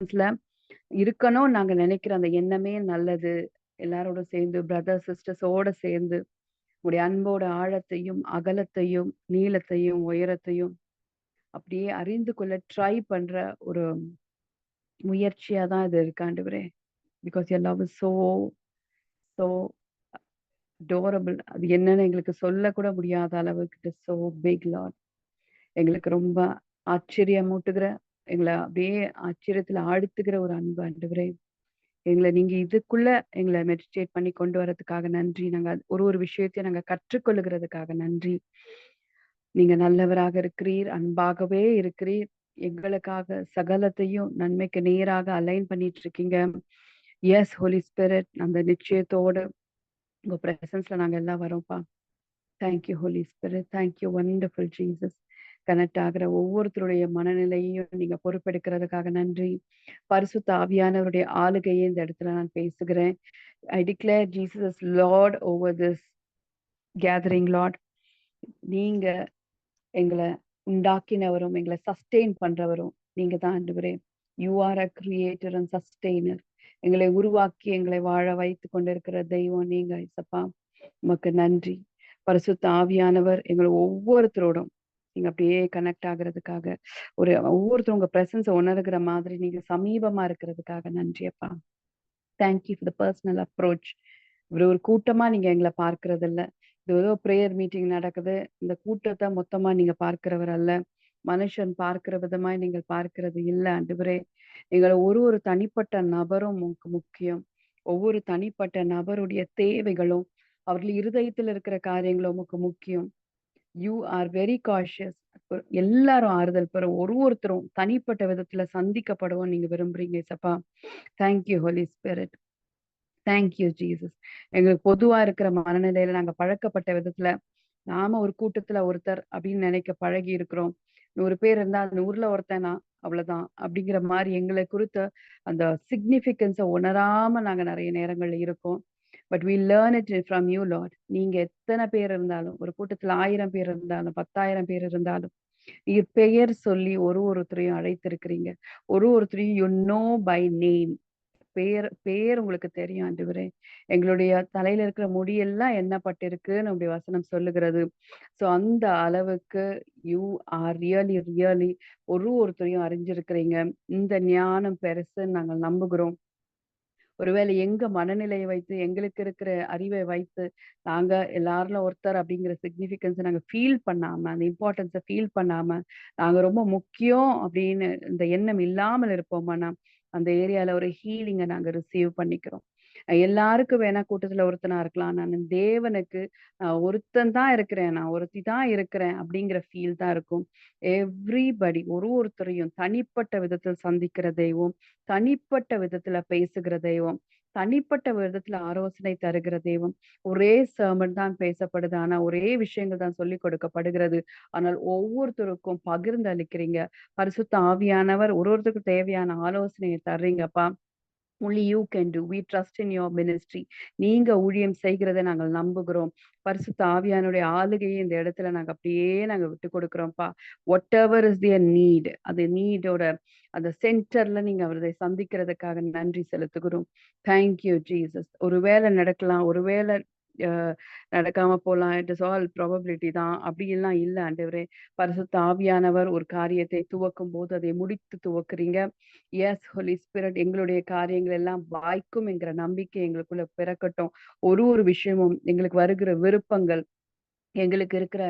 பிரசன்ஸ்ல இருக்கணும்னு நாங்க நினைக்கிற அந்த எண்ணமே நல்லது. எல்லாரோட சேர்ந்து பிரதர்ஸ், சிஸ்டர்ஸோட சேர்ந்து உங்களுடைய அன்போட ஆழத்தையும், அகலத்தையும், நீளத்தையும், உயரத்தையும் அப்படியே அறிந்து கொள்ள ட்ரை பண்ற ஒரு முயற்சியா தான் இது இருக்கு ஆண்டவரே. Because your love is so so adorable. அது என்னன்னு எங்களுக்கு சொல்லக்கூட முடியாத அளவுக்கு it is so big lord. எங்களுக்கு ரொம்ப ஆச்சரியமூட்டுகிற, எங்கள அப்படியே ஆச்சரியத்துல ஆழ்த்துகிற ஒரு அன்பு ஆண்டவரே. நீங்க இதுக்குள்ள எங்கள மெடிடேட் பண்ணி கொண்டு வரதுக்காக நன்றி. நாங்க ஒரு ஒரு விஷயத்தையும் நாங்க கற்றுக்கொள்ளுகிறதுக்காக நன்றி. நீங்க நல்லவராக இருக்கிறீர், அன்பாகவே இருக்கிறீர். எங்களுக்காக சகலத்தையும் நன்மைக்கு நேராக அலைன் பண்ணிட்டு இருக்கீங்க. எஸ் ஹோலி ஸ்பிரிட், அந்த நிச்சயத்தோட உங்க பிரசன்ஸ்ல நாங்க எல்லாம் வரோம்ப்பா. Thank you Holi spirit. Thank you wonderful Jesus. Connect ஆகுற ஒவ்வொருத்தருடைய மனநிலையையும் நீங்க பொறுப்பெடுக்கிறதுக்காக நன்றி. பரிசுத்த ஆவியானவருடைய ஆளுகையை இந்த இடத்துல நான் பேசுகிறேன். I declare Jesus as Lord over this gathering, Lord. நீங்க எங்கள உண்டாக்கினவரும், எங்கள சஸ்டெயின் பண்றவரும் நீங்க தான் ஆண்டவரே. You are a creator and sustainer. எங்களை உருவாக்கி எங்களை வாழ வைத்து கொண்டிருக்கிற தெய்வம் நீங்க இசப்பா. உமக்கு நன்றி. பரிசுத்த ஆவியானவர் எங்களை ஒவ்வொருத்தரோடும் நீங்க அப்படியே கனெக்ட் ஆகுறதுக்காக, ஒவ்வொருத்தரும் உங்க பிரசன்ஸை உணர்கிற மாதிரி நீங்க சமீபமா இருக்கிறதுக்காக நன்றி அப்பா. Thank you for the personal approach. ஒரு கூட்டமா நீங்க எங்களை பார்க்கறது இல்ல. இது ஏதோ பிரேயர் மீட்டிங் நடக்குது, இந்த கூட்டத்தை மொத்தமா நீங்க பார்க்கிறவர் அல்ல. மனுஷன் பார்க்கிற விதமாய் நீங்கள் பார்க்கிறது இல்ல ஆண்டவரே. எங்களை ஒரு ஒரு தனிப்பட்ட நபரும் முக்கியம். ஒவ்வொரு தனிப்பட்ட நபருடைய தேவைகளும், அவர்கள் இருதயத்தில் இருக்கிற காரியங்களும் உமக்கு முக்கியம். You are very cautious. எல்லாரும் ஆறுதல் பெறும், ஒருத்தரும் தனிப்பட்ட விதத்துல சந்திக்கப்படுவோம் நீங்க விரும்புறீங்க இசப்பா. Thank you Holi spirit. Thank you Jesus. எங்களுக்கு பொதுவா இருக்கிற மனநிலையில நாங்க பழக்கப்பட்ட விதத்துல, நாம ஒரு கூட்டத்துல ஒருத்தர் அப்படின்னு நினைக்க பழகி இருக்கிறோம். 100 பேர் இருந்தா அந்த 100ல ஒருத்தனா அவ்வளவுதான் அப்படிங்கிற மாதிரி எங்களை குறித்த அந்த சிக்னிபிகன்ஸை உணராம நாங்க நிறைய நேரங்கள்ல இருக்கோம். But we learn it from you Lord. நீங்க எத்தனை பேர் இருந்தாலும், ஒரு கூட்டத்துல 1000 பேர் இருந்தாலும், 10,000 பேர் இருந்தாலும், நீங்க பெயர் சொல்லி ஒருத்தரையும் அழைத்திருக்கிறீங்க. ஒருத்தரையும் you know by name. பேர் பேர் உங்களுக்கு தெரியும் ஆண்டவரே. எங்களுடைய தலையில இருக்கிற முடியெல்லாம் எண்ணப்பட்டிருக்குன்னு உங்களுடைய வசனம் சொல்லுகிறது. சோ அந்த அளவுக்கு யூ ஆர் ரியலி ரியலி ஒருத்தரையும் அறிஞ்சிருக்கிறீங்க. இந்த ஞானம் பெருசுன்னு நாங்கள் நம்புகிறோம். ஒருவேளை எங்க மனநிலையை வைத்து, எங்களுக்கு இருக்கிற அறிவை வைத்து, நாங்க எல்லாருல ஒருத்தர் அப்படிங்கிற சிக்னிஃபிகன்ஸ நாங்க ஃபீல் பண்ணாம, அந்த இம்பார்ட்டன்ஸ ஃபீல் பண்ணாம, நாங்க ரொம்ப முக்கியம் அப்படின்னு இந்த எண்ணம் இல்லாமல் இருப்போமானா, அந்த ஏரியால ஒரு ஹீலிங்க நாங்க ரிசீவ் பண்ணிக்கிறோம். எல்லாருக்கும் வேணா கூட்டத்துல ஒருத்தனா இருக்கலாம். நானு தேவனுக்கு ஒருத்தன் தான் இருக்கிறேன், நான் ஒருத்தி தான் இருக்கிறேன் அப்படிங்கிற ஃபீல் தான் இருக்கும். எவ்ரிபடி ஒருத்தரையும் தனிப்பட்ட விதத்தில் சந்திக்கிற தெய்வம், தனிப்பட்ட விதத்துல பேசுகிற தெய்வம், தனிப்பட்ட விதத்துல ஆலோசனை தருகிற தெய்வம். ஒரே செர்மன் தான் பேசப்படுது. ஆனா ஒரே விஷயங்கள் தான் சொல்லிக் கொடுக்கப்படுகிறது. ஆனால் ஒவ்வொருத்தருக்கும் பகிர்ந்து அளிக்கிறீங்க. பரிசுத்த ஆவியானவர் ஒருத்தருக்கும் தேவையான ஆலோசனையை தர்றீங்கப்பா. only you can do. We trust in your ministry. நீங்க ஊழியம் செய்கிறதை நாங்கள் நம்புகிறோம். பரிசுத்த ஆவியானுடைய ஆளுகையை இந்த இடத்துல நாங்க விட்டு கொடுக்கிறோம்ப்பா. Whatever is their need, அந்த நீடோட அந்த சென்டர்ல நீங்க அவரை சந்திக்கிறதுக்காக நன்றி செலுத்துகிறோம். Thank you Jesus. ஒருவேளை நடக்கலாம், ஒருவேளை நடக்காம போலாம். இட் இஸ் ஆல் ப்ராபபிலிட்டி தான். அப்படியெல்லாம் இல்ல ஆண்டவரே. பரிசுத்த ஆவியானவர் ஒரு காரியத்தை துவக்கும் போது அதை முடித்து துவக்குறீங்க. எஸ் ஹோலி ஸ்பிரிட், எங்களுடைய காரியங்கள் எல்லாம் வாய்க்கும் என்கிற நம்பிக்கை எங்களுக்குள்ள பிறக்கட்டும். ஒரு விஷயமும் எங்களுக்கு வருகிற விருப்பங்கள், எங்களுக்கு இருக்கிற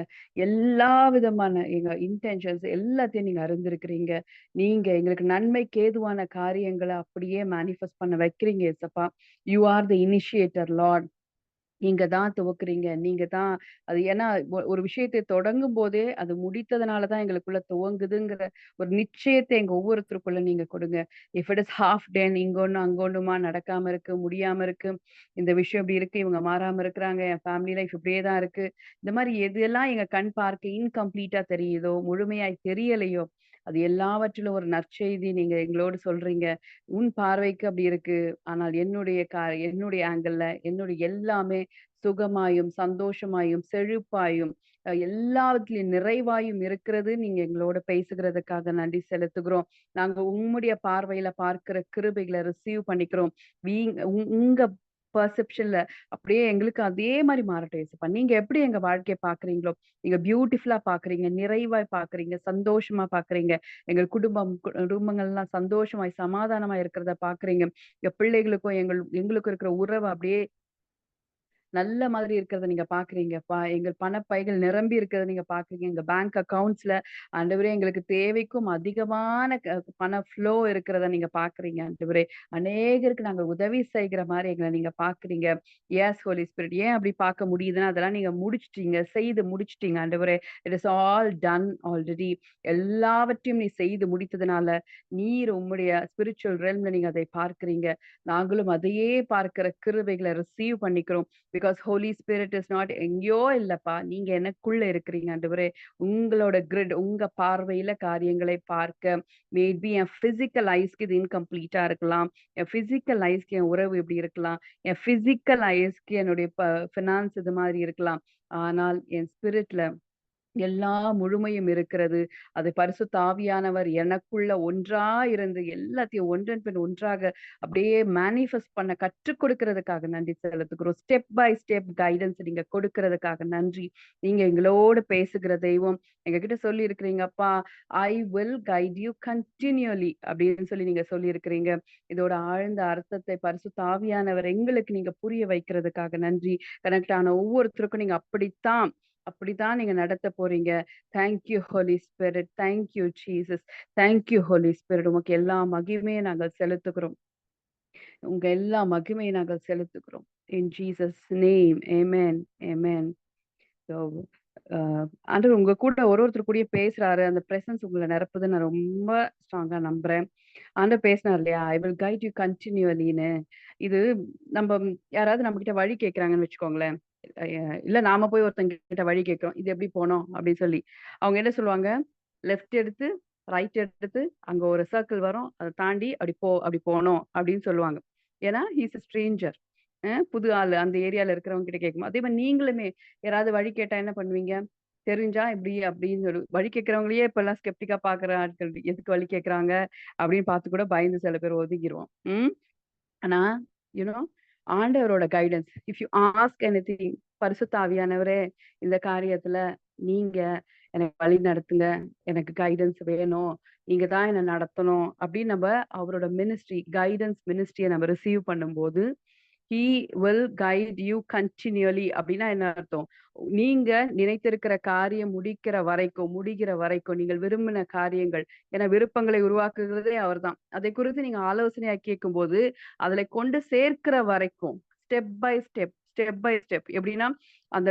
எல்லா விதமான எங்க இன்டென்ஷன்ஸ் எல்லாத்தையும் நீங்க அறிந்திருக்கிறீங்க. நீங்க எங்களுக்கு நன்மைக்கு ஏதுவான காரியங்களை அப்படியே மேனிஃபெஸ்ட் பண்ண வைக்கிறீங்க ஏசப்பா. You are the initiator Lord. நீங்க தான் துவக்குறீங்க. நீங்க தான் அது. ஏன்னா ஒரு விஷயத்தை தொடங்கும் போதே அது முடித்ததுனால தான் எங்களுக்குள்ள துவங்குதுங்கிற ஒரு நிச்சயத்தை எங்க ஒவ்வொருத்தருக்குள்ள நீங்க கொடுங்க. If it is half done, இங்க ஒண்ணு அங்க ஒண்ணுமா நடக்காம இருக்கு, முடியாம இருக்கு, இந்த விஷயம் இப்படி இருக்கு, இவங்க மாறாம இருக்கிறாங்க, என் ஃபேமிலி லைஃப் இப்படியே தான் இருக்கு. இந்த மாரி எதெல்லாம் எங்க கண் பார்க்க இன்கம்ப்ளீட்டா தெரியுதோ, முழுமையாய் தெரியலையோ, அது எல்லாவற்றிலும் ஒரு நற்செய்தி நீங்க எங்களோடு சொல்றீங்க. உன் பார்வைக்கு அப்படி இருக்கு. ஆனால் என்னுடைய ஆங்கிள்ல என்னுடைய எல்லாமே சுகமாயும், சந்தோஷமாயும், செழிப்பாயும், எல்லாவற்றிலும் நிறைவாயும் இருக்கிறது. நீங்க எங்களோட பேசுகிறதுக்காக நன்றி செலுத்துகிறோம். நாங்க உம்முடைய பார்வையில பார்க்கிற கிருபைகள ரிசீவ் பண்ணிக்கிறோம். உங்க பெர்செப்ஷன்ல அப்படியே எங்களுக்கு அதே மாரி மாறட்டும் இயேசுப்பா. நீங்க எப்படி எங்க வாழ்க்கைய பார்க்குறீங்களோ, நீங்க பியூட்டிஃபுல்லா பார்க்குறீங்க, நிறைவா பார்க்குறீங்க, சந்தோஷமா பார்க்குறீங்க. எங்கள் குடும்பங்கள்லாம் சந்தோஷமாய், சமாதானமா இருக்கிறத பார்க்குறீங்க. எங்க பிள்ளைகளுக்கும் எங்களுக்கும் இருக்கிற உறவு அப்படியே நல்ல மாதிரி இருக்கிறத நீங்க பார்க்குறீங்கப்பா. எங்கள் பணப்பைகள் நிரம்பி இருக்கிறத நீங்க பார்க்குறீங்க. எங்க பேங்க் அக்கவுண்ட்ஸ்ல ஆண்டவரே எங்களுக்கு தேவைக்கும் அதிகமான பண ஃப்ளோ இருக்கிறத நீங்க பார்க்குறீங்க ஆண்டவரே. அநேகருக்கு நாங்க உதவி செய்கிற மாரி எங்கள நீங்க பார்க்குறீங்க. Yes Holi Spirit. ஏன் அப்படி பார்க்க முடியுதுன்னா, அதெல்லாம் நீங்க முடிச்சுட்டீங்க. செய்து முடிச்சுட்டீங்க ஆண்டவரே. It is all done already. எல்லாவற்றையும் நீ செய்து முடித்ததுனால, நீர் உம்முடைய ஸ்பிரிச்சுவல் ரெல்ம்ல நீங்க அதை பார்க்கிறீங்க. நாங்களும் அதையே பார்க்கிற கிருபைகள ரிசீவ் பண்ணிக்கிறோம். Because Holi spirit is not எங்கேயோ இல்லப்பா. நீங்க எனக்குள்ள இருக்கிறீங்க ஆண்டவரே. உங்களோட கிரிட் உங்க பார்வையில காரியங்களை பார்க்க மேபி என் பிசிக்கல் ஐஸ்க்கு இது இன்கம்ப்ளீட்டா இருக்கலாம். என் பிசிக்கல் ஐஸ்க்கு என் உறவு இப்படி இருக்கலாம். என் பிசிக்கல் ஐஸ்க்கு என்னுடைய ஃபினான்ஸ் இது மாதிரி இருக்கலாம். ஆனால் என் ஸ்பிரிட்ல எல்லா முழுமையும் இருக்கிறது. அது பரிசுத்த ஆவியானவர் எனக்குள்ள ஒன்றா இருந்து எல்லாத்தையும் ஒன்றன் பின் ஒன்றாக அப்படியே மேனிஃபெஸ்ட் பண்ண கற்றுக் கொடுக்கிறதுக்காக நன்றி செலுத்துகிறோம். ஸ்டெப் பை ஸ்டெப் கைடன்ஸ் நீங்க கொடுக்கிறதுக்காக நன்றி. நீங்க எங்களோடு பேசுகிற தெய்வம். எங்ககிட்ட சொல்லியிருக்கிறீங்க, அப்பா ஐ வில் கைட் யூ கன்டினியூலி அப்படின்னு சொல்லி நீங்க சொல்லியிருக்கிறீங்க. இதோட ஆழ்ந்த அர்த்தத்தை பரிசுத்த ஆவியானவர் எங்களுக்கு நீங்க புரிய வைக்கிறதுக்காக நன்றி. கனெக்ட் ஆன ஒவ்வொருத்தருக்கும் நீங்க அப்படித்தான் நீங்க நடத்த போறீங்க. Thank you Holi spirit. Thank you Jesus. Thank you Holi Spirit. உமக்கு எல்லா மகிமையை நாங்கள் செலுத்துகிறோம். உங்க எல்லா மகிமையை நாங்கள் செலுத்துகிறோம். இன் ஜீசஸ் நேம். ஆமென். ஆமென். ஸோ ஆண்டவர் உங்க கூட ஒருத்தர் கூடயே பேசுறாரு. அந்த பிரசன்ஸ் உங்கள நிரப்புதுன்னு நான் ரொம்ப ஸ்ட்ராங்கா நம்புறேன். ஆண்டவர் பேசினார் இல்லையா? ஐ வில் கைட் யூ கன்டினியூவலின்னு. இது நம்ப யாராவது நம்மகிட்ட வழி கேட்கறாங்கன்னு வச்சுக்கோங்களேன். அ இல்ல நாம போய் ஒருத்தங்க கிட்ட வழி கேட்கிறோம். இது எப்படி போணும்? அப்படின்னு சொல்லி. அவங்க என்ன சொல்லுவாங்க? லெஃப்ட் எடுத்து, ரைட் எடுத்து, அங்க ஒரு சர்க்கிள் வரும். அத தாண்டி அப்படி போணும் அப்படின்னு சொல்லுவாங்க. ஏன்னா, ஹி இஸ் அ ஸ்ட்ரேஞ்சர். புது ஆளு. அந்த ஏரியால இருக்கிறவங்க கிட்ட கேட்கும்போது. அதே மாரி நீங்களுமே யாராவது வழி கேட்டா என்ன பண்ணுவீங்க? தெரிஞ்சா இப்படி அப்படின்னு வழி கேட்கிறவங்களையே இப்பல்லாம் ஸ்கெப்டிக்கா பார்க்குற ஆட்கள். எதுக்கு வழி கேட்கறாங்க? அப்படின்னு பார்த்து கூட பயந்து சில பேர் ஒதுங்கிருவோம். ம். ஆனா, யூ நோ ஆண்டவரோட guidance. If you ask anything பரிசுத்த ஆவியானவரே, இந்த காரியத்துல நீங்க எனக்கு வழி நடத்துங்க. எனக்கு கைடன்ஸ் வேணும். நீங்க தான் என்ன நடத்தணும். அப்படின்னு அவரோட கைடன்ஸ் மினிஸ்ட்ரிய நம்ம ரிசீவ் பண்ணும்போது, ஹி வில் கைட் யூ கன்டினியூவலி அப்படின்னா என்ன அர்த்தம்? நீங்க நினைத்திருக்கிற காரியம் முடிகிற வரைக்கும் நீங்கள் விரும்பின காரியங்கள் ஏன்னா விருப்பங்களை உருவாக்குகிறதே அவர்தான். அதை குறித்து நீங்க ஆலோசனையா கேட்கும்போது, அதில கொண்டு சேர்க்கிற வரைக்கும் ஸ்டெப் பை ஸ்டெப் எப்படின்னா,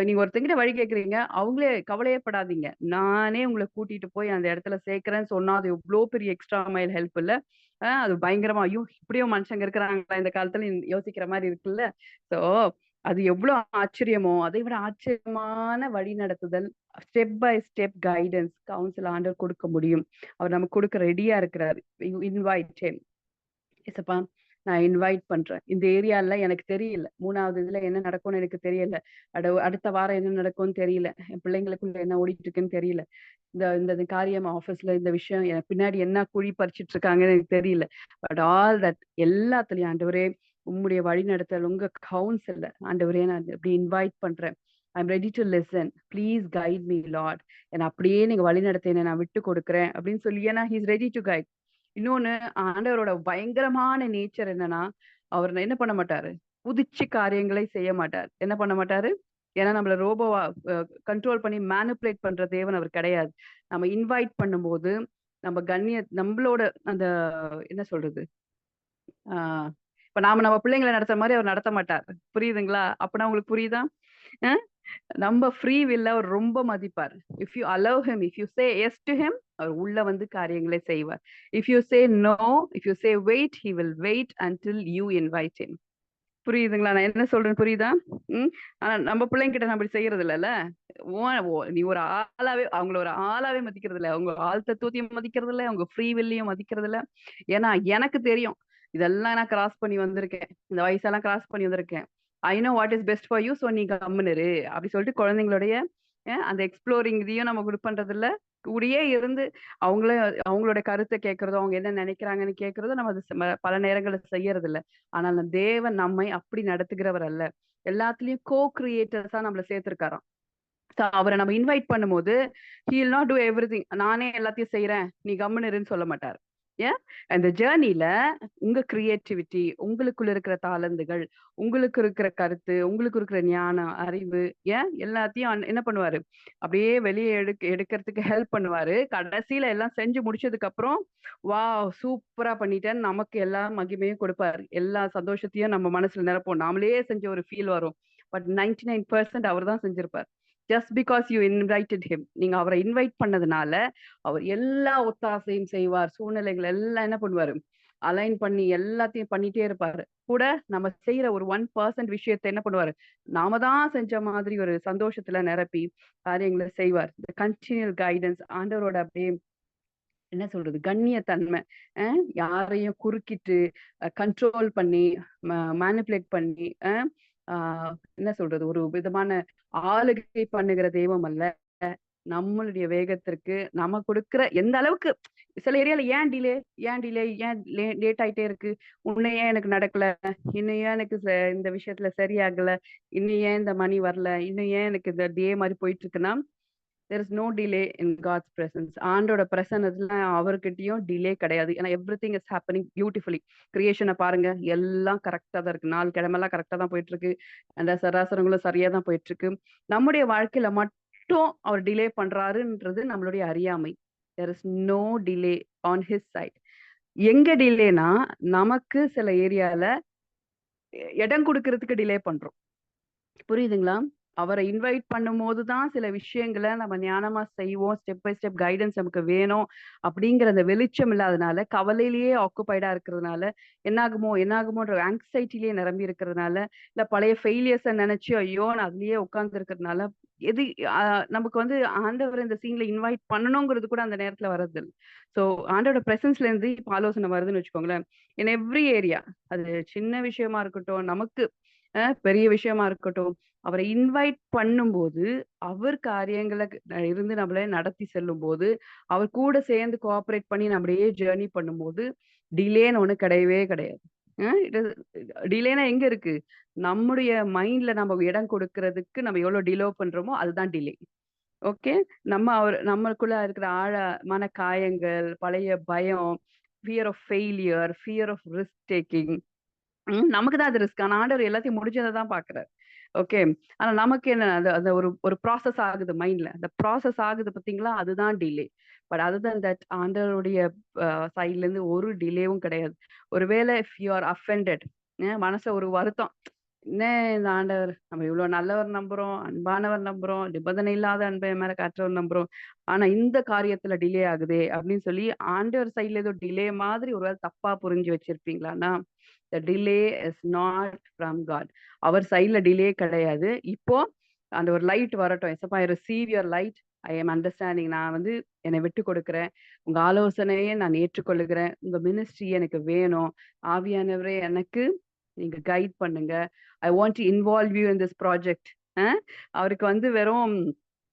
நீங்க ஒருத்தங்கிட்ட வழி கேட்கிறீங்க. அவங்களே கவலையே படாதீங்க. நானே உங்கள கூட்டிட்டு போய் அந்த இடத்துல சேர்க்கிறேன்னு சொன்னா, அது எவ்ளோ பெரிய எக்ஸ்ட்ரா மைல் ஹெல்ப் இல்ல. அது பயங்கரமா, ஐயோ! இப்படியும் மனுஷங்க இருக்கிறாங்களா இந்த காலத்துல யோசிக்கிற மாரி இருக்குல்ல. ஸோ அது எவ்ளோ ஆச்சரியமோ, அதை விட ஆச்சரியமான வழிநடத்துதல், step by step guidance, counsel ஆண்டவர் கொடுக்க முடியும். அவர் நமக்கு கொடுக்க ரெடியா இருக்கிறாரு. You invite him. ஏசப்பா, நான் இன்வைட் பண்றேன். இந்த ஏரியால எனக்கு தெரியல. 3வது இதுல என்ன நடக்கும்னு எனக்கு தெரியல. அடுத்த வாரம் என்ன நடக்கும்னு தெரியல. என் பிள்ளைங்களுக்குள்ள என்ன ஓடிட்டு இருக்குன்னு தெரியல. இந்த இந்த காரியம் ஆஃபீஸ்ல இந்த விஷயம் எனக்கு பின்னாடி என்ன குழி பறிச்சுட்டு இருக்காங்கன்னு எனக்கு தெரியல. பட் ஆல் தட் எல்லாத்துலயும் ஆண்டவரே, உம்முடைய வழிநடத்தல், உங்க கவுன்சில்ல ஆண்டவரே நான் இப்படி இன்வைட் பண்றேன். I am ready to listen. Please guide me Lord. என்ன அப்படியே நீங்க வழிநடத்த என்ன நான் விட்டு கொடுக்கிறேன் அப்படின்னு சொல்லி ஏன்னா he is ready to guide. இன்னொன்னு ஆண்டவரோட பயங்கரமான நேச்சர் என்னன்னா, அவர் என்ன பண்ண மாட்டாரு? புதிச்சு காரியங்களை செய்ய மாட்டார். என்ன பண்ண மாட்டாரு? ஏன்னா நம்மள ரோபோவா கண்ட்ரோல் பண்ணி மேனிபுலேட் பண்ற தேவன் அவர் கிடையாது. நம்ம இன்வைட் பண்ணும்போது, நம்மளோட அந்த என்ன சொல்றது? ஆ இப்ப நம்ம பிள்ளைங்கள நடத்துற மாரி அவர் நடத்த மாட்டார். புரியுதுங்களா? அப்பன்னா உங்களுக்கு புரியுதா? அ நம்ம ஃப்ரீ வில்ல அவர் ரொம்ப மதிப்பார். If you allow him, if you say yes to him, அவர் உள்ள வந்து காரியங்களை செய்வார். If you say no, if you say wait, he will wait until you invite him. புரியுதுங்களா? நான் என்ன சொல்றேன்னு புரியுதா? ம். ஆனா நம்ம பிள்ளைங்கிட்ட நான் அப்படி செய்யறது இல்லல்ல. நீ ஒரு ஆளாவே அவங்கள ஒரு ஆளாவே மதிக்கிறது இல்ல. அவங்க ஆள் தத்துவத்தையும் மதிக்கிறது இல்ல. அவங்க ஃப்ரீ வில்லையும் மதிக்கிறது இல்ல. ஏன்னா எனக்கு தெரியும். இதெல்லாம் நான் கிராஸ் பண்ணி வந்திருக்கேன். இந்த வயசெல்லாம் கிராஸ் பண்ணி வந்திருக்கேன். I know what is best for you. So நீ கம்முனு இரு. அப்படி சொல்லிட்டு குழந்தைங்களுடைய அந்த எக்ஸ்ப்ளோரிங் இதையும் நம்ம இது பண்றதில்ல. கூடயே இருந்து அவங்கள அவங்களோட கருத்த கேட்கிறதோ, அவங்க என்ன நினைக்கிறாங்கன்னு கேட்கிறதோ நம்ம அது பல நேரங்கள்ல செய்யறதில்ல. ஆனால் தேவன் நம்மை அப்படி நடத்துகிறவர் அல்ல. எல்லாத்துலயும் கிரியேட்டர்ஸா நம்மள சேர்த்திருக்காராம். அவர நம்ம இன்வைட் பண்ணும்போது, he will not do everything. நானே எல்லாத்தையும் செய்றேன். நீ கம்முனு இருன்னு சொல்ல மாட்டாரு. ஏன்? அந்த ஜர்னில உங்க கிரியேட்டிவிட்டி, உங்களுக்குள்ள இருக்கிற தாளந்துகள், உங்களுக்கு இருக்கிற கருத்து, உங்களுக்கு இருக்கிற ஞானம், அறிவு, எல்லாத்தையும் என்ன பண்ணுவாரு? அப்படியே வெளிய எடுக்கறதுக்கு ஹெல்ப் பண்ணுவாரு. கடைசியில எல்லாம் செஞ்சு முடிச்சதுக்கு அப்புறம், வாவ்! சூப்பரா பண்ணிட்டேன்னு நமக்கு எல்லா மகிமையும் கொடுப்பாரு. எல்லா சந்தோஷத்தையும் நம்ம மனசுல நிரப்போம். நாமளே செஞ்ச ஒரு ஃபீல் வரும். பட் 99% அவர் தான் செஞ்சிருப்பார். Just because you invited him. நீங்க அவர இன்வைட் பண்ணதுனால, அவர் எல்லா ஒத்தாசையும் செய்வார். சூழ்நிலைகள் எல்லாம் என்ன பண்ணுவாரு? அலைன் பண்ணி எல்லாத்தையும் பண்ணிட்டே இருப்பாரு. கூட நம்ம செய்யற ஒரு 1% விஷயத்த என்ன பண்ணுவாரு? நாம தான் செஞ்ச மாதிரி ஒரு சந்தோஷத்துல நிரப்பி காரியங்கள செய்வார். இந்த கன்டினியூல் கைடன்ஸ் ஆண்டவரோட அப்படியே என்ன சொல்றது? கண்ணியத்தன்மை. அ யாரையும் குறுக்கிட்டு, கண்ட்ரோல் பண்ணி, மேனிபுலேட் பண்ணி, ஆ என்ன சொல்றது? ஒரு விதமான ஆளுகை பண்ணுகிற தெய்வம் அல்ல. நம்மளுடைய வேகத்திற்கு நம்ம கொடுக்கிற எந்த அளவுக்கு சில ஏரியால ஏன் டிலே? ஏன் டிலே? ஏன் லேட் ஆயிட்டே இருக்கு? உன்ன ஏன் எனக்கு நடக்கல? இன்னும் ஏன் எனக்கு இந்த விஷயத்துல சரியாகல? இன்னும் ஏன் இந்த மணி வரல? இன்னும் ஏன் எனக்கு இந்த டே மாரி போயிட்டு இருக்குன்னா, there is no delay in God's presence. ஆண்டோட பிரசன்னத்துல அவர்கிட்டயும் டிலே கிடையாது. ஏன்னா எவ்ரிதிங் இஸ் ஹேப்பனிங் பியூட்டிஃபுல்லி. கிரியேஷன பாருங்க. எல்லாம் கரெக்ட்டா தான் இருக்கு. நாள் கிழமெல்லாம் கரெக்ட்டா தான் போயிட்டு இருக்கு. அந்த சராசரங்களும் சரியா தான் போயிட்டு இருக்கு. நம்முடைய வாழ்க்கையில மட்டும் அவர் டிலே பண்றாருன்றது நம்மளுடைய அறியாமை. There is no delay on his side. எங்க டிலேனா, நமக்கு சில ஏரியால இடம் குடுக்கறதுக்கு டிலே பண்றோம். புரியுதுங்களா? அவர இன்வைட் பண்ணும்போது தான் சில விஷயங்கள நம்ம ஞானமா செய்வோம். ஸ்டெப் பை ஸ்டெப் கைடன்ஸ் நமக்கு வேணும். அப்படிங்கிற அந்த வெளிச்சம் இல்லாதனால, கவலையிலேயே ஆக்குபைடா இருக்கிறதுனால, என்னாகுமோ என்னாகுமோன்ற ஆங்ஸைட்டிலேயே நிரம்பி இருக்கிறதுனால, இல்ல பழைய ஃபெயிலியர்ஸ நெனச்சு, ஐயோ! நான் அதிலேயே உட்கார்ந்து இருக்கிறதுனால, எது அ நமக்கு வந்து ஆண்டவர இந்த சீன்ல இன்வைட் பண்ணணுங்கிறது கூட அந்த நேரத்துல வர்றதில்ல. ஸோ ஆண்டவரோட பிரசன்ஸ்ல இருந்து இப்ப ஆலோசனை வருதுன்னு வச்சுக்கோங்களேன். In every area. அது சின்ன விஷயமா இருக்கட்டும், நமக்கு பெரிய விஷயமா இருக்கட்டும். அவர இன்வைட் பண்ணும்போது, அவர் காரியங்கள இருந்து நம்மள நடத்தி செல்லும்போது, அவர் கூட சேர்ந்து கோஆப்பரேட் பண்ணி நம்ம அப்படியே ஜர்னி பண்ணும்போது, டிலேன்னு ஒண்ணு கிடையவே கிடையாது. இது டிலேனா எங்க இருக்கு? நம்முடைய மைண்ட்ல நம்ம இடம் கொடுக்கிறதுக்கு நம்ம எவ்வளோ டிலே பண்றோமோ, அதுதான் டிலே. ஓகே. நம்மளுக்குள்ள இருக்கிற ஆழமான காயங்கள், பழைய பயம், fear of failure, fear of risk taking. நமக்கு தான் அது ரிஸ்க். ஆனா ஆண்டவர் எல்லாத்தையும் முடிஞ்சத தான் பார்க்கிறார். ஓகே. ஆனா நமக்கு என்ன அது அது ஒரு ஒரு ப்ராசஸ் ஆகுது மைண்ட்ல. அந்த ப்ராசஸ் ஆகுது பார்த்தீங்களா? அதுதான் delay. But other than that ஆண்டவருடைய சைட்ல இருந்து ஒரு டிலேவும் கிடையாது. ஒருவேளை இஃப் யூ ஆர் அஃபெண்டட் மனசுல ஒரு வருத்தம். என்ன இந்த ஆண்டவர் நம்ம இவ்ளோ நல்லவர் நம்புறோம், அன்பானவர் நம்புறோம், நிபந்தனை இல்லாத அன்பை என் மேல காட்டுறவர் நம்புறோம். ஆனா இந்த காரியத்துல டிலே ஆகுதே அப்படின்னு சொல்லி ஆண்டவர் சைட்ல ஏதோ டிலே மாதிரி ஒரு வேளை தப்பா புரிஞ்சு வச்சிருப்பீங்களான்னா, the delay is not from God. அவர் சைட்ல டிலே கிடையாது. இப்போ அந்த ஒரு லைட் வரட்டும். எசப்பா I receive your light. I am understanding. நான் வந்து என்னை விட்டுக் கொடுக்கிறேன். உங்க ஆலோசனையை நான் ஏற்றுக்கொள்ளுகிறேன். உங்க மினிஸ்ட்ரி எனக்கு வேணும். ஆவியானவரே எனக்கு நீங்க கைட் பண்ணுங்க. I want to involve you in this project. அ அவருக்கு வந்து வெறும்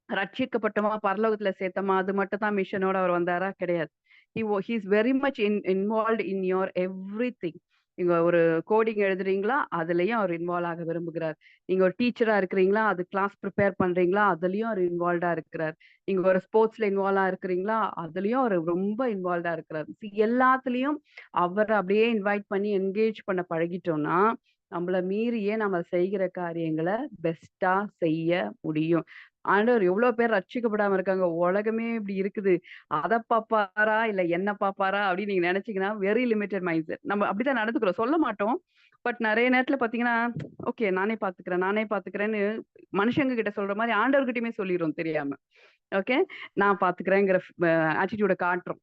ரட்சிக்கப்பட்டோமா, பரலோகத்துல சேர்த்தோமா, அது மட்டும் தான் மிஷனோட அவர் வந்தாரா? கிடையாது. He is very much involved in your everything. நீங்க ஒரு கோடிங் எழுதுறீங்களா? அதுலயும் அவர் இன்வால்வ் ஆக விரும்புகிறார். நீங்க ஒரு டீச்சரா இருக்கிறீங்களா? அது கிளாஸ் பிரிப்பேர் பண்றீங்களா? அதுலயும் அவர் இன்வால்வ்டா இருக்கிறார். நீங்க ஒரு ஸ்போர்ட்ஸ்ல இன்வால்வா இருக்கிறீங்களா? அதுலயும் அவர் ரொம்ப இன்வால்வ்டா இருக்கிறார். எல்லாத்துலயும் அவர அப்படியே இன்வைட் பண்ணி என்கேஜ் பண்ண பழகிட்டோம்னா, நம்மள மீறியே நம்ம செய்கிற காரியங்கள பெஸ்ட்டா செய்ய முடியும். ஆண்டவர் எவ்வளோ பேர் ரட்சிக்கப்படாம இருக்காங்க. உலகமே இப்படி இருக்குது. அத பாப்பாரா? இல்ல என்ன பாப்பாரா? அப்படின்னு நீங்க நெனச்சீங்கன்னா, வெரி லிமிட்டட் மைண்ட் செட். நம்ம அப்படித்தான் நடந்துக்கிறோம். சொல்ல மாட்டோம். பட் நெறைய நேரத்துல பார்த்தீங்கன்னா, ஓகே நானே பார்த்துக்கிறேன், நானே பார்த்துக்கிறேன்னு மனுஷங்க கிட்ட சொல்ற மாரி ஆண்டவர்கிட்டயுமே சொல்லிர்றோம் தெரியாம. ஓகே. நான் பார்த்துக்கிறேங்கிற ஆட்டிட்யூட காட்டுறோம்.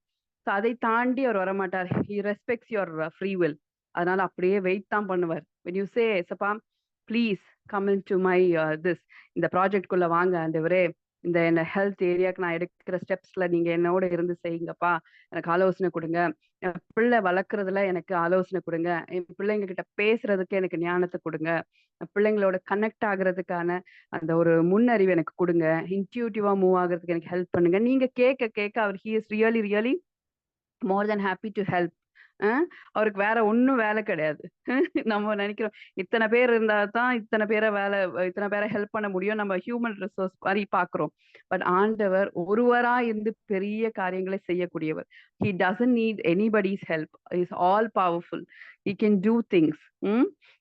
ஸோ அதை தாண்டி அவர் வரமாட்டார். He respects your free will. அதனால அப்படியே வெயிட் தான் பண்ணுவார். when you say ஏசப்பா please come in to my this இந்த ப்ராஜெக்ட்குள்ள வாங்க ஆண்டவரே, இந்த என்ன ஹெல்த் ஏரியாவுக்கு நான் எடுக்கிற ஸ்டெப்ஸ்ல நீங்க என்னோட இருந்து செய்யுங்கப்பா, எனக்கு ஆலோசனை கொடுங்க, என் பிள்ளை வளர்க்குறதுல எனக்கு ஆலோசனை கொடுங்க, என் பிள்ளைங்க கிட்ட பேசுறதுக்கு எனக்கு ஞானத்தை கொடுங்க, என் பிள்ளைங்களோட கனெக்ட் ஆகுறதுக்கான அந்த ஒரு முன்னறிவு எனக்கு கொடுங்க, இன்ட்யூட்டிவா மூவ் ஆகுறதுக்கு எனக்கு ஹெல்ப் பண்ணுங்க. நீங்க கேட்க கேட்க அவர் he is really really more than happy to help. அவருக்கு வேற ஒண்ணும் வேலை கிடையாது. நம்ம நினைக்கிறோம் இத்தனை பேர் இருந்தா தான் இத்தனை பேரை ஹெல்ப் பண்ண முடியும், நம்ம ஹியூமன் ரிசோர்ஸ் மாதிரி பாக்குறோம். பட் ஆண்டவர் ஒருவரா இருந்து பெரிய காரியங்களை செய்யக்கூடியவர். He doesn't need anybody's help, is all powerful, he can do things.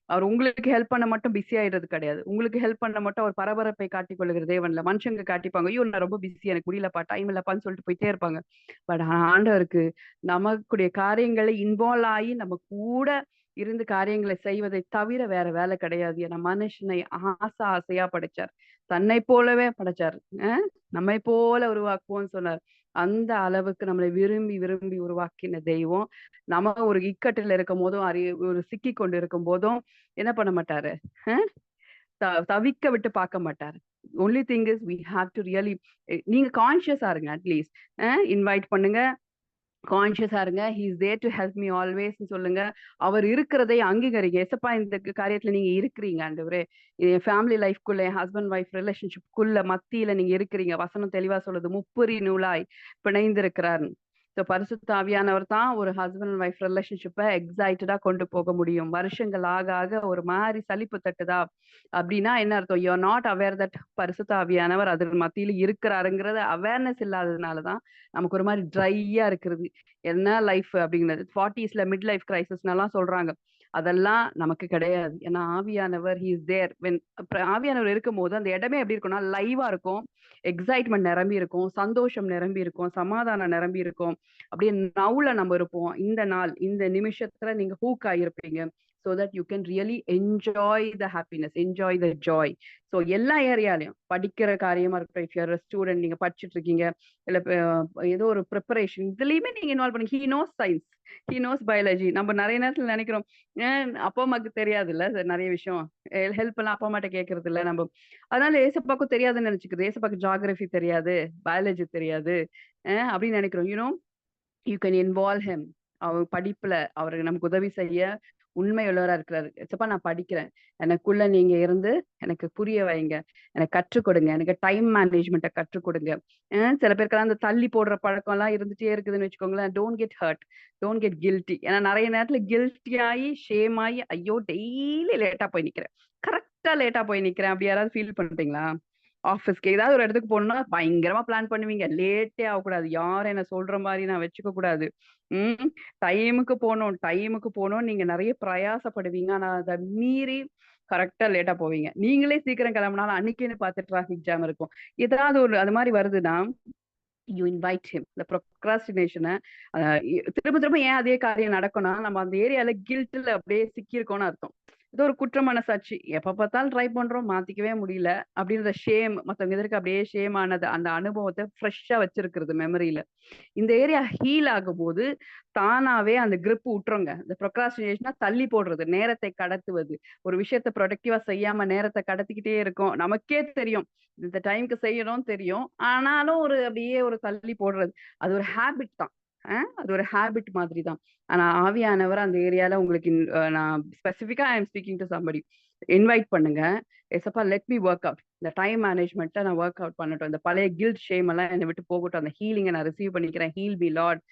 அவர் உங்களுக்கு ஹெல்ப் பண்ண மட்டும் பிஸி ஆயிடுறது கிடையாது. உங்களுக்கு ஹெல்ப் பண்ண மட்டும் அவர் பரபரப்பை காட்டிக் கொள்ளுகிற தேவன்ல. மனுஷங்க காட்டிப்பாங்க, ஐயோ நான் ரொம்ப பிஸி, எனக்கு முடியலப்பா, டைம் இல்லப்பான்னு சொல்லிட்டு போயிட்டே இருப்பாங்க. பட் ஆண்டவருக்கு நமக்குடைய காரியங்களை இன்வால்வ் ஆகி நம்ம கூட இருந்து காரியங்களை செய்வதை தவிர வேற வேலை கிடையாது. ஏன்னா மனுஷனை ஆசையா படைச்சார், தன்னை போலவே படைச்சார், நம்மை போல உருவாக்குவோம்னு சொன்னார். அந்த அளவுக்கு நம்மளை விரும்பி விரும்பி உருவாக்கின தெய்வம் நம்ம ஒரு இக்கட்டில் இருக்கும் போதும் ஒரு சிக்கி கொண்டு இருக்கும் போதும் என்ன பண்ண மாட்டாரு, தவிக்க விட்டு பார்க்க மாட்டாரு. Only thing is we have to really நீங்க கான்சியஸா இருங்க. அட்லீஸ்ட் இன்வைட் பண்ணுங்க, கான்சியஸா இருங்க. He is there to help me always சொல்லுங்க. அவர் இருக்கிறதை அங்கீகரிங்க. எசப்பா இந்த காரியத்துல நீங்க இருக்கிறீங்க ஆண்டவரே, என் ஃபேமிலி லைஃப்குள்ள, என் ஹஸ்பண்ட் ஒய்ஃப் ரிலேஷன்ஷிப்குள்ள மத்தியில நீங்க இருக்கிறீங்க. வசனம் தெளிவா சொல்லுது, முப்புரி நூலாய் பிணைந்திருக்கிறார். ஸோ பரிசுத்த ஆவியானவர் தான் ஒரு ஹஸ்பண்ட் அண்ட் ஒய்ஃப் ரிலேஷன்ஷிப்பை எக்ஸைட்டடா கொண்டு போக முடியும். வருஷங்கள் ஆக ஆக ஒரு மாதிரி சலிப்பு தட்டுதா அப்படின்னா என்ன அர்த்தம்? You are not aware that பரிசுத்த ஆவியானவர் அது மத்தியில இருக்கிறாருங்கிறத அவேர்னஸ் இல்லாததுனாலதான் நமக்கு ஒரு மாதிரி ட்ரையா இருக்கிறது. என்ன லைஃப் அப்படிங்கிறது 40ஸ்ல மிட் லைஃப் கிரைசிஸ்னெல்லாம் சொல்றாங்க, அதெல்லாம் நமக்கு கிடையாது. ஏன்னா ஆவியானவர் ஹி இஸ் தேர். ஆவியானவர் இருக்கும் போது அந்த இடமே எப்படி இருக்கும்னா லைவா இருக்கும், எக்ஸைட்மெண்ட் நிரம்பி இருக்கும், சந்தோஷம் நிரம்பி இருக்கும், சமாதானம் நிரம்பி இருக்கும். அப்படியே நவுல நம்ம இருப்போம். இந்த நாள் இந்த நிமிஷத்துல நீங்க hook ஆகிருப்பீங்க. so that you can really enjoy the happiness, enjoy the joy. So எல்லா ஏரியாலையும் படிக்கிற காரியமா இருக்கட்டும், இஃப் யூர் ஸ்டூடெண்ட், நீங்க படிச்சுட்டு இருக்கீங்க, இல்ல ஏதோ ஒரு ப்ரிப்பரேஷன், இதுலயுமே நீங்க இன்வால்வ் பண்ணி, he knows science, he knows biology. நம்ம நிறைய நேரத்துல நினைக்கிறோம் அப்பா அம்மாக்கு தெரியாது இல்ல நிறைய விஷயம், ஹெல்ப் எல்லாம் அப்பா அம்மாட்ட கேட்கறது இல்ல நம்ம, அதனால ஏசப்பாக்கும் தெரியாதுன்னு நினைச்சுக்கிறது. ஏசப்பாக்கு ஜியாகிரபி தெரியாது, பயாலஜி தெரியாது அப்படின்னு நினைக்கிறோம். You know you can involve him. அவர் படிப்புல அவருக்கு நமக்கு உதவி செய்ய உண்மை உள்ளவரா இருக்கிறாரு. ஏசப்பா நான் படிக்கிறேன், எனக்குள்ள நீங்க இருந்து எனக்கு புரிய வைங்க, எனக்கு கற்றுக் கொடுங்க, எனக்கு டைம் மேனேஜ்மெண்ட்டை கற்றுக் கொடுங்க. சில பேருக்கெல்லாம் அந்த தள்ளி போடுற பழக்கம் எல்லாம் இருந்துட்டே இருக்குதுன்னு வச்சுக்கோங்களேன். Don't get hurt, don't get guilty. ஏன்னா நிறைய நேரத்துல கில்ட்டி ஆகி ஷேம் ஆகி ஐயோ டெய்லி லேட்டா போய் நிக்கிறேன், கரெக்டா லேட்டா போய் நிக்கிறேன், அப்படி யாராவது ஃபீல் பண்றீங்களா? ஆஃபீஸ்க்கு ஏதாவது ஒரு இடத்துக்கு போகணும்னா பயங்கரமா பிளான் பண்ணுவீங்க, லேட்டே ஆகக்கூடாது, யாரும் என்ன சொல்ற மாதிரி நான் வச்சுக்க கூடாது, டைமுக்கு போகணும் டைமுக்கு போகணும், நீங்க நிறைய பிரயாசப்படுவீங்க. ஆனா அதை மீறி கரெக்டா லேட்டா போவீங்க. நீங்களே சீக்கிரம் கிளம்பினாலும் அன்னைக்குன்னு பார்த்து டிராஃபிக் ஜாம் இருக்கும். ஏதாவது ஒரு அது மாதிரி வருதுன்னா யூ இன்வைட் ஹிம். இந்த ப்ரொக்ராஸ்டினேஷனை திரும்ப திரும்ப ஏன் அதே காரியம் நடக்கும்னா நம்ம அந்த ஏரியால கில்ட்ல அப்படியே சிக்கியிருக்கோம்னு அர்த்தம். ஏதோ ஒரு குற்ற மனசாட்சி, எப்ப பார்த்தாலும் ட்ரை பண்றோம், மாத்திக்கவே முடியல அப்படின்ற ஷேம், மத்தவங்க எதிர்க்கு அப்படியே ஷேம் ஆனது, அந்த அனுபவத்தை ஃப்ரெஷ்ஷா வச்சிருக்கிறது மெமரியில. இந்த ஏரியா ஹீல் ஆகும் போது தானாவே அந்த கிரிப் விட்டுருங்க. இந்த ப்ரொக்ராஸ்டினேஷனா தள்ளி போடுறது, நேரத்தை கடத்துவது, ஒரு விஷயத்த ப்ரொடக்டிவா செய்யாம நேரத்தை கடத்திக்கிட்டே இருக்கும். நமக்கே தெரியும் இந்த டைமுக்கு செய்யணும்னு தெரியும், ஆனாலும் ஒரு அப்படியே ஒரு தள்ளி போடுறது, அது ஒரு ஹேபிட் தான். அது ஒரு ஹேபிட் மாதிரி தான். ஆனா ஆவியானவர் அந்த ஏரியால உங்களுக்கு நான் ஸ்பெசிஃபிக்கா I am speaking to somebody, invite பண்ணுங்க. எசப்பா லெட் மீ ஒர்க் அவுட், இந்த டைம் மேனேஜ்மெண்ட்டை நான் ஒர்க் அவுட் பண்ணட்டும், இந்த பழைய கில்ட் ஷேம் எல்லாம் என்னை விட்டு போகட்டும், அந்த ஹீலிங்கை நான் ரிசீவ் பண்ணிக்கிறேன், ஹீல் பி லார்ட்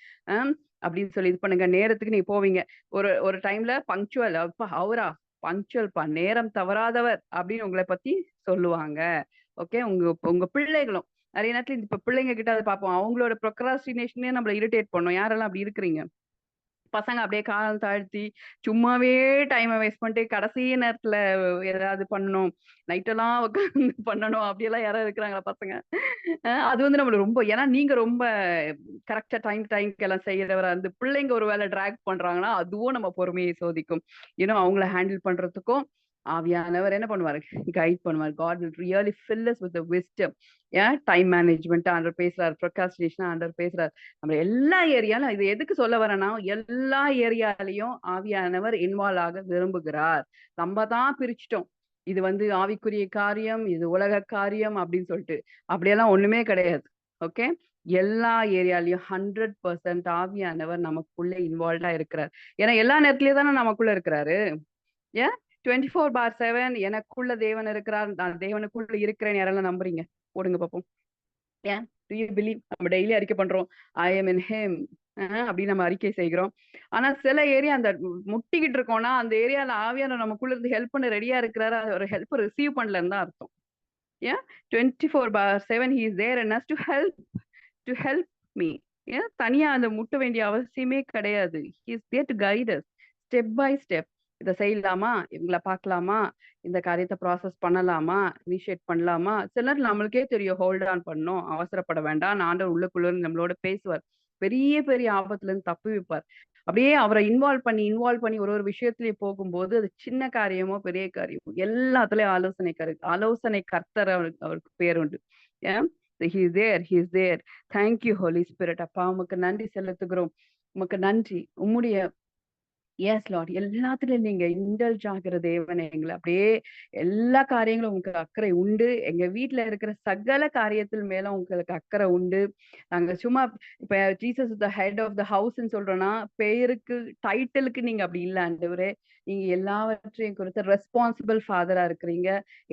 அப்படின்னு சொல்லி இது பண்ணுங்க. நேரத்துக்கு நீ போவீங்க. ஒரு ஒரு டைம்ல பங்க்சுவல், அப்பா அவரா பங்க்சுவல்பா, நேரம் தவறாதவர் அப்படின்னு உங்களை பத்தி சொல்லுவாங்க. ஓகே, உங்க உங்க பிள்ளைகளும் நிறைய நேரத்துல இப்ப பிள்ளைங்க கிட்ட அதை பார்ப்போம், அவங்களோட ப்ரொக்ராஸ்டினேஷனே நம்மள இரிட்டேட் பண்ணும். யாரெல்லாம் அப்படி இருக்கிறீங்க? பசங்க அப்படியே காலம் தாழ்த்தி சும்மாவே டைமை வேஸ்ட் பண்ணிட்டு கடைசி நேரத்துல ஏதாவது பண்ணணும், நைட்டெல்லாம் உட்காந்து பண்ணணும், அப்படியெல்லாம் யாராவது இருக்கிறாங்களா பசங்க? அது வந்து நம்மளுக்கு ரொம்ப, ஏன்னா நீங்க ரொம்ப கரெக்டா டைம்க்கு எல்லாம் செய்யறவரா இருந்து பிள்ளைங்க ஒரு வேலை டிராக் பண்றாங்கன்னா அதுவும் நம்ம பொறுமையை சோதிக்கும். அவங்கள ஹேண்டில் பண்றதுக்கும் ஆவியானவர் என்ன பண்ணுவாரு? கைட் பண்ணுவாரு. God will really fill us with the wisdom. ஏன் டைம் மேனேஜ்மென்ட் ஆண்டவர் பேசுறாரு. ப்ரொக்ராஸ்டினேஷன் ஆண்டவர் பேசுறாரு. நம்ம எல்லா ஏரியாலும் இது எதுக்கு சொல்ல வரேன்னா, எல்லா ஏரியாலயும் ஆவியானவர் இன்வால்வ் ஆக விரும்புகிறார். நம்ம தான் பிரிச்சுட்டோம். இது வந்து ஆவிக்குரிய காரியம், இது உலக காரியம் அப்படின்னு சொல்லிட்டு. அப்படியெல்லாம் ஒண்ணுமே கிடையாது. ஓகே. எல்லா ஏரியாலயும் 100% ஆவியானவர் நமக்குள்ள இன்வால்வ்டா இருக்கிறார். ஏன்னா எல்லா நேரத்திலயும் தானே நமக்குள்ள இருக்கிறாரு. ஏன் 24/7 எனக்குள்ள தேவன் இருக்கிறார். நான் தேவனுக்குள்ள இருக்கிறேன். யாரெல்லாம் நம்புறீங்க? போடுங்க பார்ப்போம். ஏன் டு யூ பிலீவ்? நம்ம டெய்லி அறிக்கை பண்றோம். ஐ எம் இன் ஹிம் அப்படின்னு நம்ம அறிக்கை செய்கிறோம். ஆனா சில ஏரியா அந்த முட்டிக்கிட்டு இருக்கோம்னா அந்த ஏரியால ஆவியானவர் நமக்குள்ள இருந்து ஹெல்ப் பண்ண ரெடியா இருக்கிறாரு. ஒரு ஹெல்ப் ரிசீவ் பண்ணலன்னு தான் அர்த்தம். ஏன் 24/7 he is there in us to help me. ஏன் தனியா அந்த முட்ட வேண்டிய அவசியமே கிடையாது. he is there to guide us step by step. இதை செய்யலாமா, இவங்கள பார்க்கலாமா, இந்த காரியத்தை ப்ராசஸ் பண்ணலாமா, இனிஷியேட் பண்ணலாமா. சிலர் நம்மளுக்கே தெரியும் ஹோல்ட் ஆன் பண்ணணும், அவசரப்பட வேண்டாம். ஆண்டவர் உள்ளுக்குள்ள நம்மளோட பேசுவார். பெரிய பெரிய ஆபத்துல இருந்து தப்பு வைப்பார். அப்படியே அவரை இன்வால்வ் பண்ணி ஒரு ஒரு விஷயத்திலயும் போகும்போது அது சின்ன காரியமோ பெரிய காரியமோ எல்லாத்துலயும் ஆலோசனை கர்த்தர் அவருக்கு பேர் உண்டு. ஏன் he is there. Thank you Holy Spirit. அப்பா உமக்கு நன்றி செலுத்துகிறோம். உமக்கு நன்றி. உம்முடைய எஸ் லார்ட் எல்லாத்துலயும் நீங்க இண்டல்ஜ் ஆகிற தேவனே. எங்களை அப்படியே எல்லா காரியங்களும் உங்களுக்கு அக்கறை உண்டு. எங்க வீட்டுல இருக்கிற சகல காரியத்தில் மேல உங்களுக்கு அக்கறை உண்டு. நாங்க சும்மா இப்ப Jesus the head of the ஹவுஸ்ன்னு சொல்றோம்னா பெயருக்கு டைட்டிலுக்கு நீங்க அப்படி இல்ல ஆண்டவரே. நீங்க எல்லாவற்றையும் குறித்து ரெஸ்பான்சிபிள் ஃபாதரா இருக்கிறீங்க.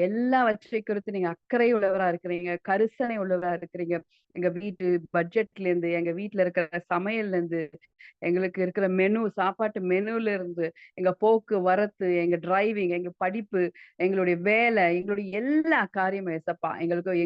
எல்லாவற்றை குறித்து நீங்க அக்கறை உள்ளவரா இருக்கிறீங்க, கரிசனை உள்ளவரா இருக்கிறீங்க. எங்க வீட்டு பட்ஜெட்ல இருந்து, எங்க வீட்டுல இருக்கிற சமையல்ல இருந்து, எங்களுக்கு இருக்கிற மெனு, சாப்பாட்டு மெனுல இருந்து, எங்க போக்கு வரத்து, எங்க டிரைவிங், எங்க படிப்பு, எங்களுடைய வேலை, எங்களுடைய எல்லா காரியமும் ஏசப்பா.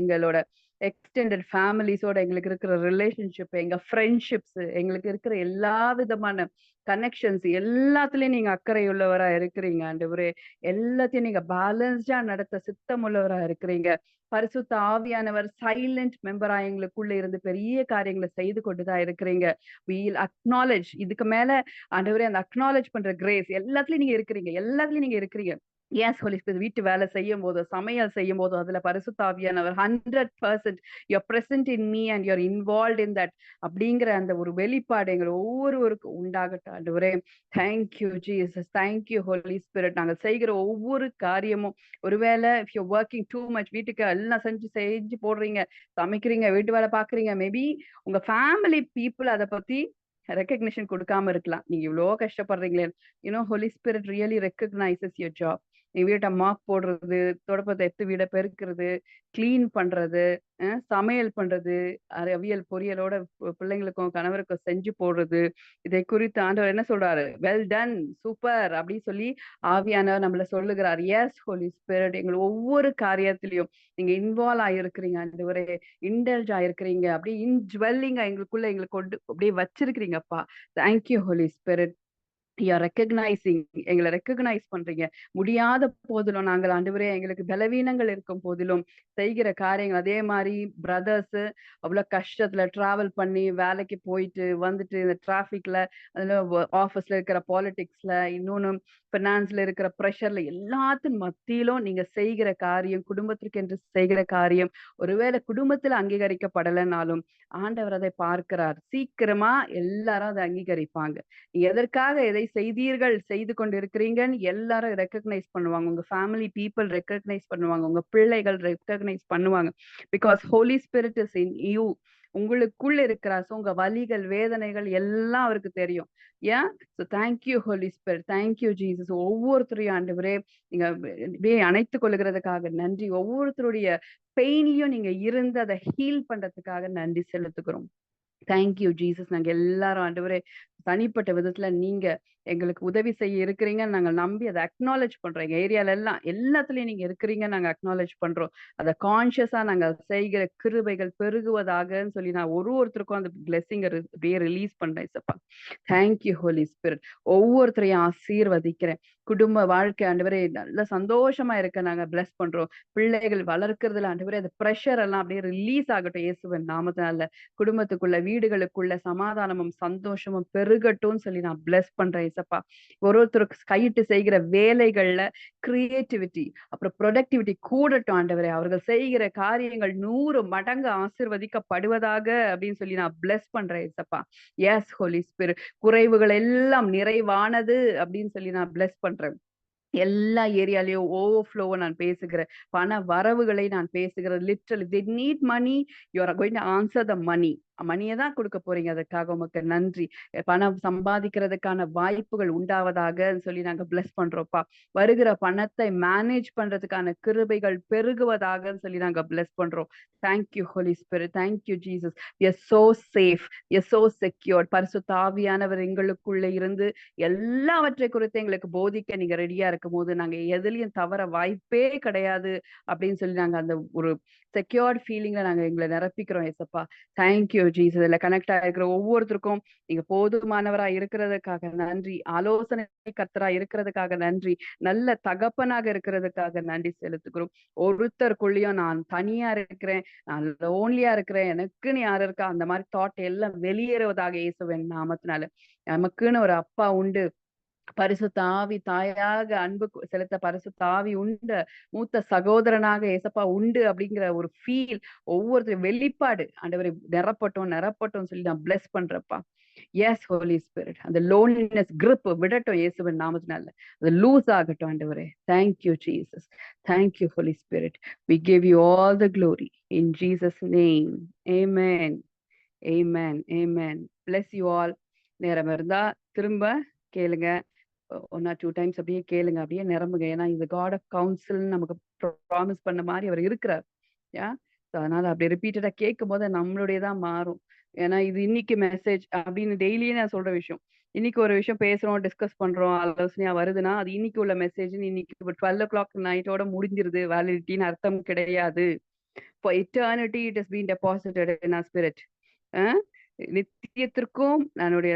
எங்களோட எக்ஸ்டெண்டட் ஃபேமிலிஸோட எங்களுக்கு இருக்கிற ரிலேஷன்ஷிப், எங்க ஃப்ரெண்ட்ஷிப்ஸ், எங்களுக்கு இருக்கிற எல்லா விதமான கனெக்ஷன்ஸ் எல்லாத்துலயும் நீங்க அக்கறை உள்ளவரா இருக்கிறீங்க ஆண்டவரே. எல்லாத்தையும் நீங்க பேலன்ஸ்டா நடத்த சித்தம் உள்ளவரா இருக்கிறீங்க. பரிசுத்த ஆவியானவர் சைலண்ட் மெம்பரா எங்களுக்குள்ள இருந்து பெரிய காரியங்களை செய்து கொண்டுதான் இருக்கிறீங்க. We'll acknowledge. இதுக்கு மேல ஆண்டவரே அந்த அக்னாலேஜ் பண்ற கிரேஸ் எல்லாத்துலயும் நீங்க இருக்கிறீங்க. எல்லாத்துலயும் நீங்க இருக்கிறீங்க. Yes Holi spirit. வீட்டு வேலை செய்யும் போதோ, சமையல் செய்யும் போதோ அதுல பரிசுத்த ஆவியானவர் 100% you're present in me and you're involve in that அப்படிங்கிற அந்த ஒரு வெளிப்பாடு எங்கள் ஒவ்வொருவருக்கும் உண்டாகட்டும் ஆண்டவரே. Thank you Jesus. Thank you Holi spirit. நாங்கள் செய்கிற ஒவ்வொரு காரியமும் ஒருவேளை if you working too much, வீட்டுக்கு எல்லாம் செஞ்சு போடுறீங்க, சமைக்கிறீங்க, வீட்டு வேலை பாக்குறீங்க, மேபி உங்க ஃபேமிலி பீப்புள் அதை பத்தி ரெக்கக்னிஷன் கொடுக்காம இருக்கலாம். நீங்க இவ்வளோ கஷ்டப்படுறீங்களே. Holy Spirit really recognises your job. நீங்க வீட்டை மாப் போடுறது, தொடப்பத்தை எடுத்து வீடை பெருக்கிறது, கிளீன் பண்றது, சமையல் பண்றது, அவியல் பொரியலோட பிள்ளைங்களுக்கும் கணவருக்கும் செஞ்சு போடுறது. இதை குறித்து ஆண்டவர் என்ன சொல்றாரு? வெல் டன், சூப்பர் அப்படின்னு சொல்லி ஆவியானவர் நம்மள சொல்லுகிறார். Yes Holi Spirit. எங்கள் ஒவ்வொரு காரியத்திலையும் நீங்க இன்வால்வ் ஆயிருக்கிறீங்க ஆண்டவரே. இன்டெல்ஜ் ஆயிருக்கிறீங்க. அப்படியே இன்ஜுவல்லிங்கா எங்களுக்குள்ள எங்களுக்கு கொண்டு அப்படியே வச்சிருக்கிறீங்கப்பா. Thank you Holi Spirit. ரெக்கக்னைசிங். எங்களை ரெக்கக்னைஸ் பண்றீங்க. முடியாத போதிலும் நாங்கள் ஆண்டவரே, எங்களுக்கு பலவீனங்கள் இருக்கும் போதிலும் செய்கிற காரியங்கள் அதே மாதிரி பிரதர்ஸ் அவ்வளவு கஷ்டத்துல டிராவல் பண்ணி வேலைக்கு போயிட்டு வந்துட்டு இந்த டிராபிக்ல, அதுல ஆபீஸ்ல இருக்கிற பாலிடிக்ஸ்ல, இன்னொன்னு பினான்ஸ்ல இருக்கிற ப்ரெஷர்ல எல்லாத்தின் மத்தியிலும் நீங்க செய்கிற காரியம், குடும்பத்திற்கு என்று செய்கிற காரியம் ஒருவேளை குடும்பத்துல அங்கீகரிக்கப்படலைனாலும் ஆண்டவர் அதை பார்க்கிறார். சீக்கிரமா எல்லாரும் அதை அங்கீகரிப்பாங்க. எதற்காக எதை செய்தீர்கள், செய்து கொண்டு இருக்கிறீங்கன்னு எல்லாரும் ரெக்கக்னைஸ் பண்ணுவாங்க. உங்க ஃபேமிலி பீப்புள் ரெக்கக்னைஸ் பண்ணுவாங்க. உங்க பிள்ளைகள் ரெக்கக்னைஸ் பண்ணுவாங்க. Because Holi spirit is in you. உங்களுக்குள்ள இருக்கிற உங்க வலிகள், வேதனைகள் எல்லாம் அவருக்கு தெரியும். ஏன்? So thank you Holi spirit. Thank you Jesus. ஒவ்வொருத்தரையும் ஆண்டவரே நீங்க அணைத்துக் கொள்ளுகிறதுக்காக நன்றி. ஒவ்வொருத்தருடைய பெயின்லயும் நீங்க இருந்து அதை ஹீல் பண்றதுக்காக நன்றி செலுத்துகிறோம். Thank you Jesus. நாங்க எல்லாரும் ஆண்டவரே தனிப்பட்ட விதத்துல நீங்க எங்களுக்கு உதவி செய்ய இருக்கிறீங்கன்னு நாங்க நம்பி அதை அக்னாலேஜ் பண்றோம். எங்க ஏரியால எல்லாத்துலயும் நீங்க இருக்கிறீங்க நாங்க அக்னாலேஜ் பண்றோம். அதை கான்சியஸா நாங்க செய்கிற கிருபைகள் பெருகுவதாகன்னு சொல்லி நான் ஒருத்தருக்கும் அந்த பிளெஸிங் அப்படியே ரிலீஸ் பண்றேன் சப்பா. Thank you Holi spirit. ஒவ்வொருத்தரையும் ஆசீர்வதிக்கிறேன். குடும்ப வாழ்க்கை ஆண்டவரே நல்ல சந்தோஷமா இருக்க நாங்க பிளஸ் பண்றோம். பிள்ளைகள் வளர்க்கறதுல ஆண்டவரே அந்த ப்ரெஷர் எல்லாம் அப்படியே ரிலீஸ் ஆகட்டும் இயேசுவின் நாமத்தினால. குடும்பத்துக்குள்ள, வீடுகளுக்குள்ள சமாதானமும் சந்தோஷமும் பெருகட்டும் சொல்லி நான் பிளஸ் பண்றேன் ஏசப்பா. ஒருத்தருக்கு கையிட்டு செய்கிற வேலைகள்ல கிரியேட்டிவிட்டி அப்புறம் ப்ரொடக்டிவிட்டி கூடட்டும் ஆண்டவரே. அவர்கள் செய்கிற காரியங்கள் 100 மடங்கு ஆசீர்வதிக்கப்படுவதாக அப்படின்னு சொல்லி நான் பிளஸ் பண்றேன் ஏசப்பா. Yes Holi spirit. குறைவுகள் எல்லாம் நிறைவானது அப்படின்னு சொல்லி நான் பிளஸ் பண்றேன். எல்லா ஏரியாலயும் ஓவர்ஃப்ளோவ நான் பேசுகிறேன். பண வரவுகளை நான் பேசுகிறேன். Literally they need money, you are going to answer the money. மணிய தான் குடுக்க போறீங்க. அதுக்காக உமக்கு நன்றி. பணம் சம்பாதிக்கிறதுக்கான வாய்ப்புகள் உண்டாவதாகன்னு சொல்லி நாங்க பிளஸ் பண்றோம்ப்பா. வருகிற பணத்தை மேனேஜ் பண்றதுக்கான கிருபைகள் பெருகுவதாகன்னு சொல்லி நாங்க பிளஸ் பண்றோம். Thank you Holi spirit. Thank you Jesus. We are so safe. We are so secured. பரிசுத்த ஆவியானவர் எங்களுக்குள்ள இருந்து எல்லாவற்றை குறித்து எங்களுக்கு போதிக்க நீங்க ரெடியா இருக்கும்போது நாங்க எதுலயும் தவற வாய்ப்பே கிடையாது அப்படின்னு சொல்லி நாங்க அந்த ஒரு செக்யூர்ட் ஃபீலிங்ல நாங்க எங்களை நிரப்பிக்கிறோம் ஏசப்பா. Thank you Jesus. இதுல கனெக்ட் ஆகிருக்கிற ஒவ்வொருத்தருக்கும் நீங்க போதுமானவரா இருக்கிறதுக்காக நன்றி. ஆலோசனை கர்த்தரா இருக்கிறதுக்காக நன்றி. நல்ல தகப்பனாக இருக்கிறதுக்காக நன்றி செலுத்துகிறோம். ஒருத்தருக்குள்ளயும் நான் தனியா இருக்கிறேன், நான் லோன்லியா இருக்கிறேன், எனக்குன்னு யாரு இருக்கா அந்த மாதிரி தாட் எல்லாம் வெளியேறுவதாக இயேசுவின் நாமத்தினால. நமக்குன்னு ஒரு அப்பா உண்டு. பரிசுத்த ஆவி தாயாக அன்பு செலுத்த பரிசுத்த ஆவி உண்டு. மூத்த சகோதரனாக ஏசப்பா உண்டு அப்படிங்கிற ஒரு ஃபீல் ஒவ்வொருத்தரும் வெளிப்பாடு ஆண்டவரை நிரப்பட்டும் நிரப்பட்டும் சொல்லி நான் பிளஸ் பண்றப்பா. Yes Holi Spirit. அந்த லோன்லினஸ் கிரிப் விடட்டும் இயேசுவின் நாமத்தினால. அது லூஸ் ஆகட்டும் ஆண்டவரே. Thank you Jesus. Thank you Holi Spirit. We give you all the glory in Jesus name. Amen. Amen. Amen. Bless you all. நேரம் இருந்தா திரும்ப கேளுங்க. 1 or 2 டைம்ஸ் அப்படியே கேளுங்க. அப்படியே நிரம்புங்க. ஏன்னா இது காட் ஆஃப் கவுன்சில் நமக்கு ப்ராமிஸ் பண்ண மாதிரி அவர் இருக்கிறார். யா அதனால அப்படி ரிப்பீட்டடா கேட்கும்போது நம்மளுடையதான் மாறும். ஏன்னா இது இன்னைக்கு மெசேஜ் அப்படின்னு டெய்லியே நான் சொல்ற விஷயம். இன்னைக்கு ஒரு விஷயம் பேசுறோம், டிஸ்கஸ் பண்றோம், ஆலோசனையா வருதுன்னா அது இன்னைக்கு உள்ள மெசேஜ். இன்னைக்கு 12 o'clock நைட்டோட முடிஞ்சிருது, வேலிடிட்டின்னு அர்த்தம் கிடையாது. For eternity it has been deposited in our spirit. நித்தியத்திற்கும் நம்மளுடைய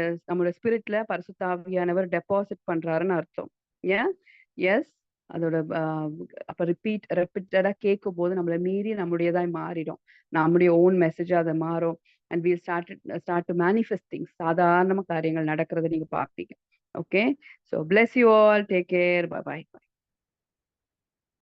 ஸ்பிரிட்ல பரிசுத்த ஆவியானவர் டெபாசிட் பண்றாருன்னு அர்த்தம். ஏன் எஸ் அதோட அப்ப ரிப்பீட்டடா கேட்கும் போது நம்மளை மீறி நம்முடையதாய் மாறிடும். நம்முடைய ஓன் மெசேஜா அதை மாறும். And we start to manifest things. சாதாரண காரியங்கள் நடக்கிறத நீங்க பார்ப்பீங்க. Okay. So bless you all. Take care. Bye by.